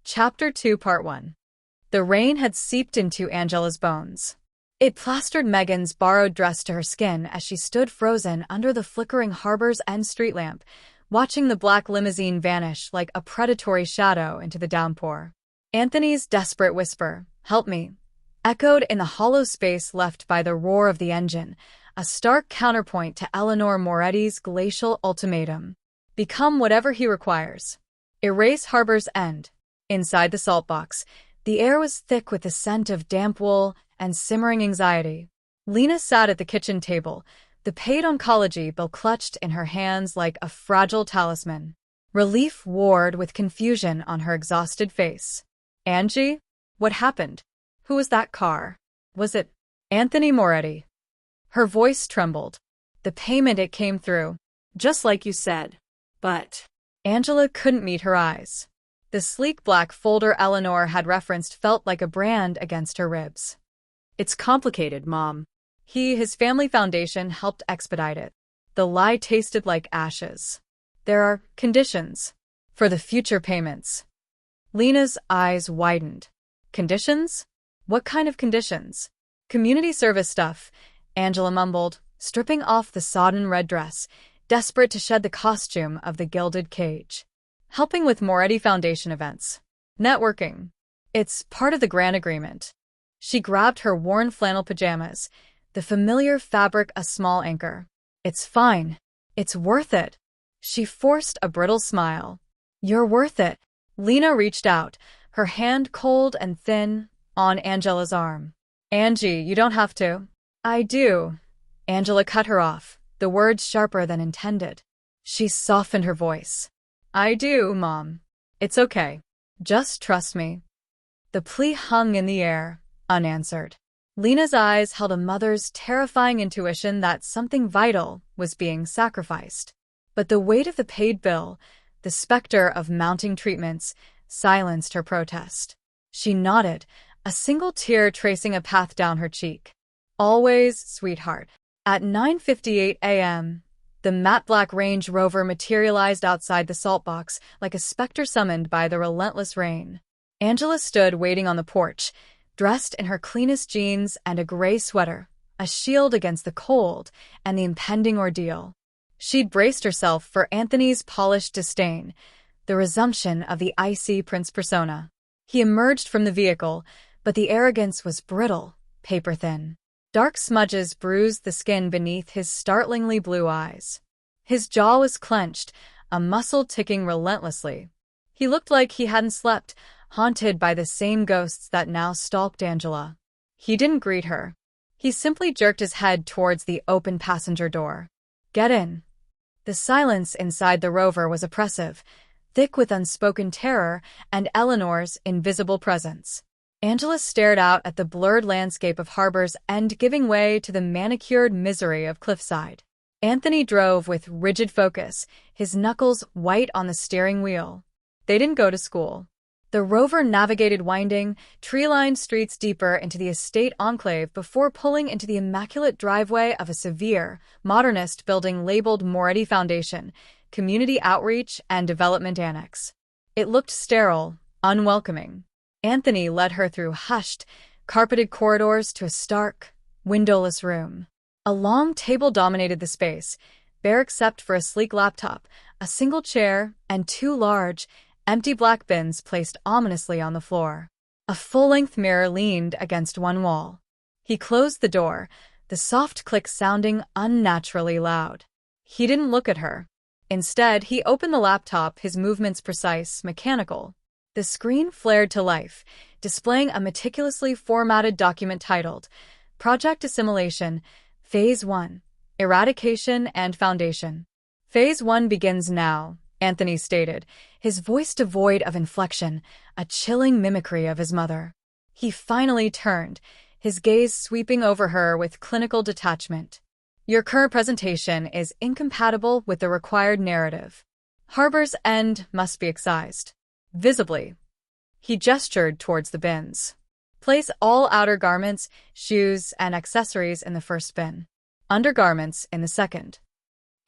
Chapter 2, Part 1. The rain had seeped into Angela's bones. It plastered Megan's borrowed dress to her skin as she stood frozen under the flickering harbor's end street lamp, watching the black limousine vanish like a predatory shadow into the downpour. Anthony's desperate whisper, "Help me," echoed in the hollow space left by the roar of the engine, a stark counterpoint to Eleanor Moretti's glacial ultimatum. Become whatever he requires. Erase Harbor's End. Inside the salt box, the air was thick with the scent of damp wool and simmering anxiety. Lena sat at the kitchen table, the paid oncology bill clutched in her hands like a fragile talisman. Relief warred with confusion on her exhausted face. "Angie? What happened? Who was that car? Was it Anthony Moretti?" Her voice trembled. "The payment it came through. Just like you said. But..." Angela couldn't meet her eyes. The sleek black folder Eleanor had referenced felt like a brand against her ribs. "It's complicated, Mom. His family foundation helped expedite it. The lie tasted like ashes. There are conditions for the future payments." Lena's eyes widened. "Conditions? What kind of conditions?" "Community service stuff," Angela mumbled, stripping off the sodden red dress, desperate to shed the costume of the gilded cage. "Helping with Moretti Foundation events. Networking. It's part of the grant agreement." She grabbed her worn flannel pajamas, the familiar fabric a small anchor. "It's fine. It's worth it." She forced a brittle smile. "You're worth it." Lena reached out, her hand cold and thin, on Angela's arm. "Angie, you don't have to." "I do." Angela cut her off, the words sharper than intended. She softened her voice. "I do, Mom. It's okay. Just trust me." The plea hung in the air, unanswered. Lena's eyes held a mother's terrifying intuition that something vital was being sacrificed. But the weight of the paid bill, the specter of mounting treatments, silenced her protest. She nodded, a single tear tracing a path down her cheek. "Always, sweetheart." At 9:58 a.m., the matte black Range Rover materialized outside the salt box like a specter summoned by the relentless rain. Angela stood waiting on the porch, dressed in her cleanest jeans and a gray sweater, a shield against the cold and the impending ordeal. She'd braced herself for Anthony's polished disdain, the resumption of the icy prince persona. He emerged from the vehicle, but the arrogance was brittle, paper-thin. Dark smudges bruised the skin beneath his startlingly blue eyes. His jaw was clenched, a muscle ticking relentlessly. He looked like he hadn't slept, haunted by the same ghosts that now stalked Angela. He didn't greet her. He simply jerked his head towards the open passenger door. "Get in." The silence inside the Rover was oppressive, thick with unspoken terror and Eleanor's invisible presence. Angela stared out at the blurred landscape of Harbor's End giving way to the manicured misery of Cliffside. Anthony drove with rigid focus, his knuckles white on the steering wheel. They didn't go to school. The Rover navigated winding, tree-lined streets deeper into the estate enclave before pulling into the immaculate driveway of a severe, modernist building labeled Moretti Foundation, Community Outreach and Development Annex. It looked sterile, unwelcoming. Anthony led her through hushed, carpeted corridors to a stark, windowless room. A long table dominated the space, bare except for a sleek laptop, a single chair, and two large, empty black bins placed ominously on the floor. A full-length mirror leaned against one wall. He closed the door, the soft click sounding unnaturally loud. He didn't look at her. Instead, he opened the laptop, his movements precise, mechanical. The screen flared to life, displaying a meticulously formatted document titled, "Project Assimilation, Phase 1, Eradication and Foundation." "Phase 1 begins now," Anthony stated, his voice devoid of inflection, a chilling mimicry of his mother. He finally turned, his gaze sweeping over her with clinical detachment. "Your current presentation is incompatible with the required narrative. Harbor's End must be excised. Visibly." He gestured towards the bins. "Place all outer garments, shoes, and accessories in the first bin. Undergarments in the second."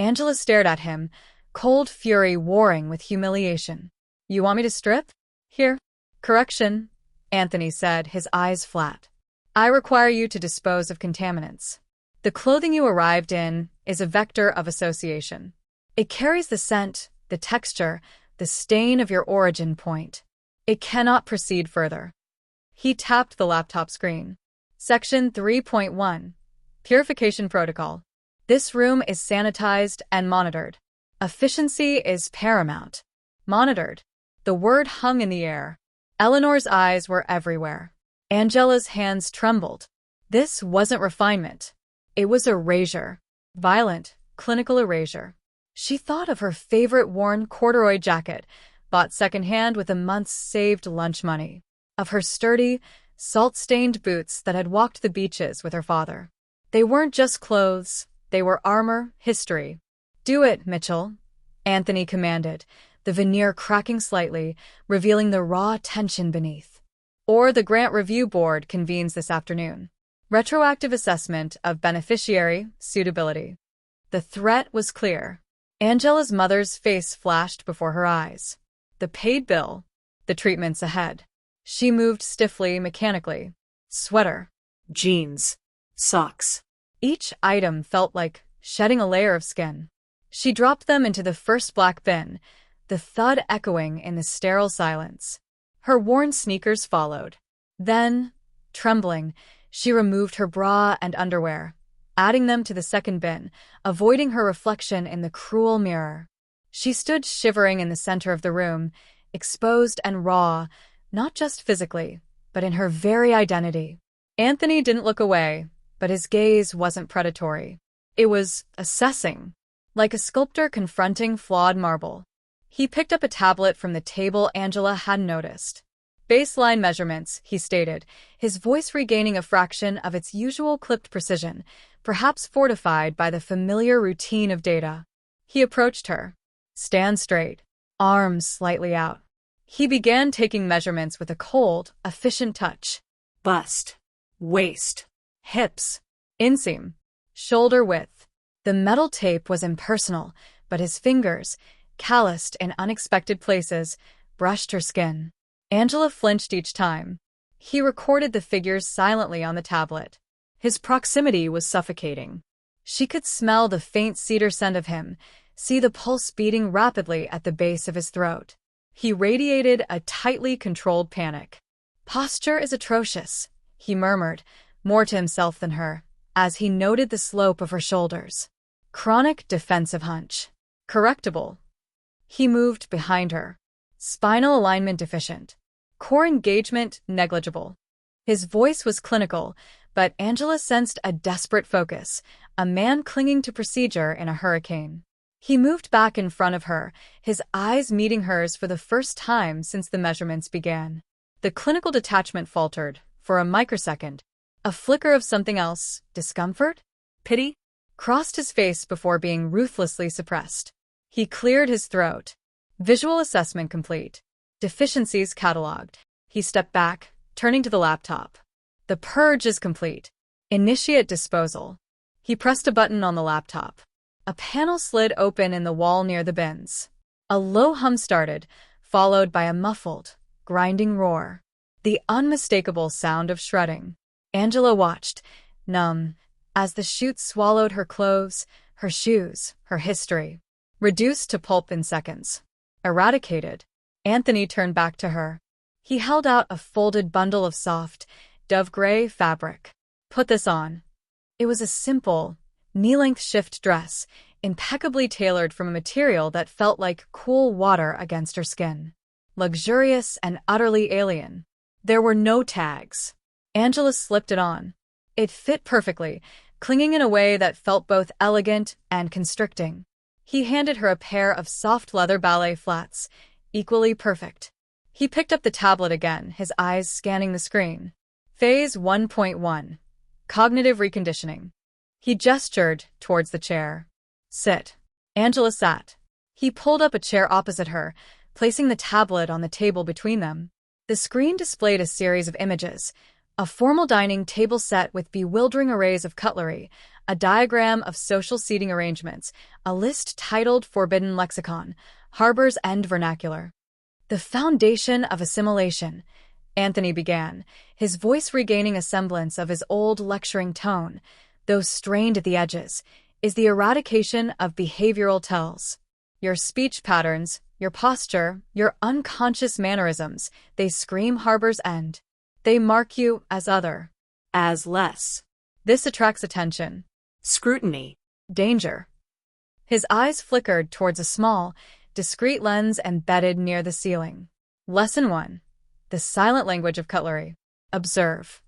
Angela stared at him, cold fury warring with humiliation. "You want me to strip? Here." Correction, Anthony said, his eyes flat. I require you to dispose of contaminants. The clothing you arrived in is a vector of association. It carries the scent, the texture, the stain of your origin point. It cannot proceed further. He tapped the laptop screen. Section 3.1. Purification Protocol. This room is sanitized and monitored. Efficiency is paramount. Monitored. The word hung in the air. Eleanor's eyes were everywhere. Angela's hands trembled. This wasn't refinement. It was erasure. Violent, clinical erasure. She thought of her favorite worn corduroy jacket, bought secondhand with a month's saved lunch money. Of her sturdy, salt-stained boots that had walked the beaches with her father. They weren't just clothes. They were armor, history. Do it, Mitchell, Anthony commanded, the veneer cracking slightly, revealing the raw tension beneath. Or the Grant Review Board convenes this afternoon. Retroactive assessment of beneficiary suitability. The threat was clear. Angela's mother's face flashed before her eyes. The paid bill. The treatments ahead. She moved stiffly, mechanically. Sweater. Jeans. Socks. Each item felt like shedding a layer of skin. She dropped them into the first black bin, the thud echoing in the sterile silence. Her worn sneakers followed. Then, trembling, she removed her bra and underwear, adding them to the second bin, avoiding her reflection in the cruel mirror. She stood shivering in the center of the room, exposed and raw, not just physically, but in her very identity. Anthony didn't look away, but his gaze wasn't predatory. It was assessing, like a sculptor confronting flawed marble. He picked up a tablet from the table Angela hadn't noticed. Baseline measurements, he stated, his voice regaining a fraction of its usual clipped precision, perhaps fortified by the familiar routine of data. He approached her. Stand straight, arms slightly out. He began taking measurements with a cold, efficient touch. Bust, waist, hips, inseam, shoulder width. The metal tape was impersonal, but his fingers, calloused in unexpected places, brushed her skin. Angela flinched each time. He recorded the figures silently on the tablet. His proximity was suffocating. She could smell the faint cedar scent of him, see the pulse beating rapidly at the base of his throat. He radiated a tightly controlled panic. Posture is atrocious, he murmured, more to himself than her, as he noted the slope of her shoulders. Chronic defensive hunch. Correctable. He moved behind her. Spinal alignment deficient. Core engagement negligible. His voice was clinical, but Angela sensed a desperate focus, a man clinging to procedure in a hurricane. He moved back in front of her, his eyes meeting hers for the first time since the measurements began. The clinical detachment faltered, for a microsecond. A flicker of something else, discomfort? Pity? Crossed his face before being ruthlessly suppressed. He cleared his throat. Visual assessment complete. Deficiencies catalogued. He stepped back, turning to the laptop. The purge is complete. Initiate disposal. He pressed a button on the laptop. A panel slid open in the wall near the bins. A low hum started, followed by a muffled, grinding roar. The unmistakable sound of shredding. Angela watched, numb, as the chute swallowed her clothes, her shoes, her history. Reduced to pulp in seconds. Eradicated. Anthony turned back to her. He held out a folded bundle of soft, dove-gray fabric. Put this on. It was a simple, knee-length shift dress, impeccably tailored from a material that felt like cool water against her skin. Luxurious and utterly alien. There were no tags. Angela slipped it on. It fit perfectly, clinging in a way that felt both elegant and constricting. He handed her a pair of soft leather ballet flats, equally perfect. He picked up the tablet again, his eyes scanning the screen. Phase 1.1. Cognitive reconditioning. He gestured towards the chair. Sit. Angela sat. He pulled up a chair opposite her, placing the tablet on the table between them. The screen displayed a series of images, a formal dining table set with bewildering arrays of cutlery, a diagram of social seating arrangements, a list titled Forbidden Lexicon, Harbor's End Vernacular. The foundation of assimilation, Anthony began, his voice regaining a semblance of his old lecturing tone, though strained at the edges, is the eradication of behavioral tells. Your speech patterns, your posture, your unconscious mannerisms, they scream harbor's end. They mark you as other, as less. This attracts attention, scrutiny, danger. His eyes flickered towards a small, discreet lens embedded near the ceiling. Lesson 1. The silent language of cutlery. Observe.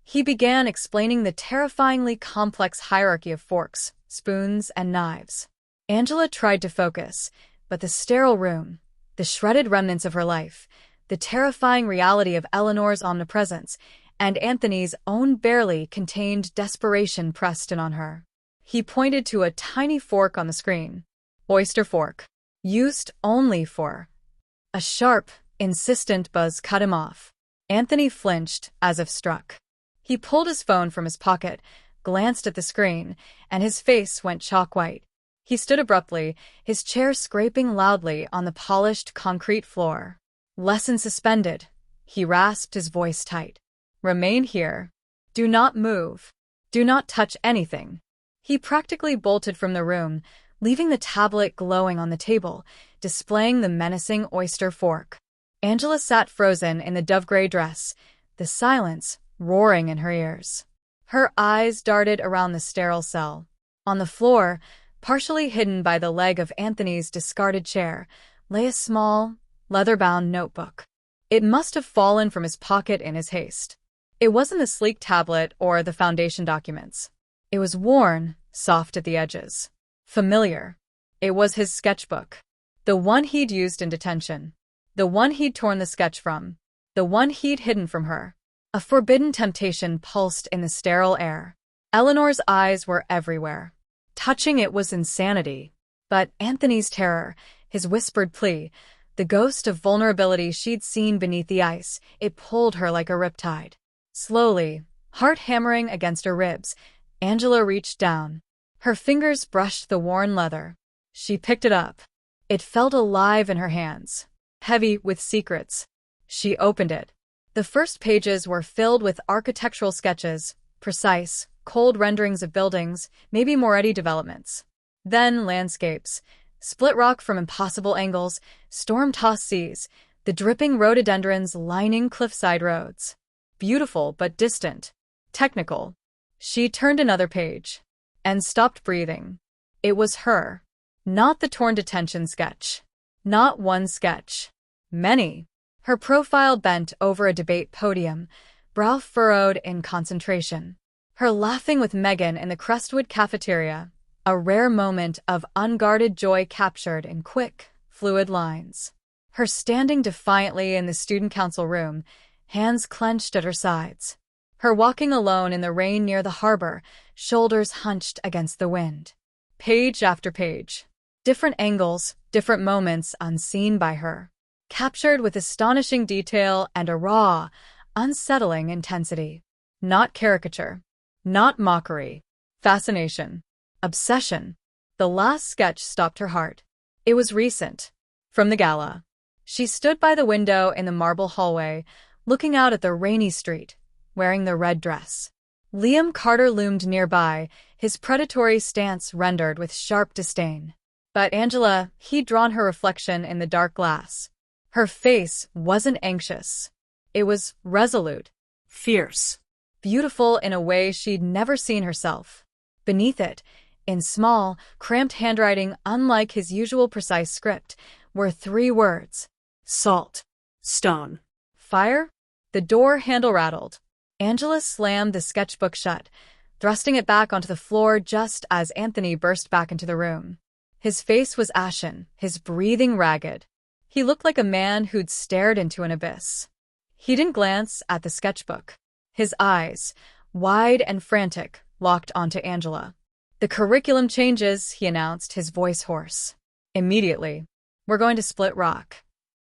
He began explaining the terrifyingly complex hierarchy of forks, spoons, and knives. Angela tried to focus, but the sterile room, the shredded remnants of her life, the terrifying reality of Eleanor's omnipresence, and Anthony's own barely contained desperation pressed in on her. He pointed to a tiny fork on the screen. Oyster fork. Used only for. A sharp, insistent buzz cut him off. Anthony flinched, as if struck. He pulled his phone from his pocket, glanced at the screen, and his face went chalk white. He stood abruptly, his chair scraping loudly on the polished concrete floor. Lesson suspended. He rasped, his voice tight. Remain here. Do not move. Do not touch anything. He practically bolted from the room, leaving the tablet glowing on the table, displaying the menacing oyster fork. Angela sat frozen in the dove-gray dress, the silence roaring in her ears. Her eyes darted around the sterile cell. On the floor, partially hidden by the leg of Anthony's discarded chair, lay a small, leather-bound notebook. It must have fallen from his pocket in his haste. It wasn't the sleek tablet or the foundation documents. It was worn, soft at the edges. Familiar. It was his sketchbook. The one he'd used in detention. The one he'd torn the sketch from. The one he'd hidden from her. A forbidden temptation pulsed in the sterile air. Eleanor's eyes were everywhere. Touching it was insanity. But Anthony's terror, his whispered plea, the ghost of vulnerability she'd seen beneath the ice, it pulled her like a riptide. Slowly, heart hammering against her ribs, Angela reached down. Her fingers brushed the worn leather. She picked it up. It felt alive in her hands, heavy with secrets. She opened it. The first pages were filled with architectural sketches, precise, cold renderings of buildings, maybe Moretti developments. Then landscapes, split rock from impossible angles, storm-tossed seas, the dripping rhododendrons lining cliffside roads. Beautiful but distant. Technical. She turned another page and stopped breathing. It was her. Not the torn detention sketch. Not one sketch. Many. Her profile bent over a debate podium, brow furrowed in concentration. Her laughing with Megan in the Crestwood cafeteria, a rare moment of unguarded joy captured in quick, fluid lines. Her standing defiantly in the student council room, hands clenched at her sides. Her walking alone in the rain near the harbor, shoulders hunched against the wind. Page after page. Different angles, different moments unseen by her. Captured with astonishing detail and a raw, unsettling intensity. Not caricature. Not mockery. Fascination. Obsession. The last sketch stopped her heart. It was recent. From the gala. She stood by the window in the marble hallway, looking out at the rainy street, wearing the red dress. Liam Carter loomed nearby, his predatory stance rendered with sharp disdain. But Angela, he'd drawn her reflection in the dark glass. Her face wasn't anxious. It was resolute. Fierce. Beautiful in a way she'd never seen herself. Beneath it, in small, cramped handwriting unlike his usual precise script, were 3 words. Salt. Stone. Fire? The door handle rattled. Angela slammed the sketchbook shut, thrusting it back onto the floor just as Anthony burst back into the room. His face was ashen, his breathing ragged. He looked like a man who'd stared into an abyss. He didn't glance at the sketchbook. His eyes, wide and frantic, locked onto Angela. The curriculum changes, he announced, his voice hoarse. Immediately. We're going to split rock.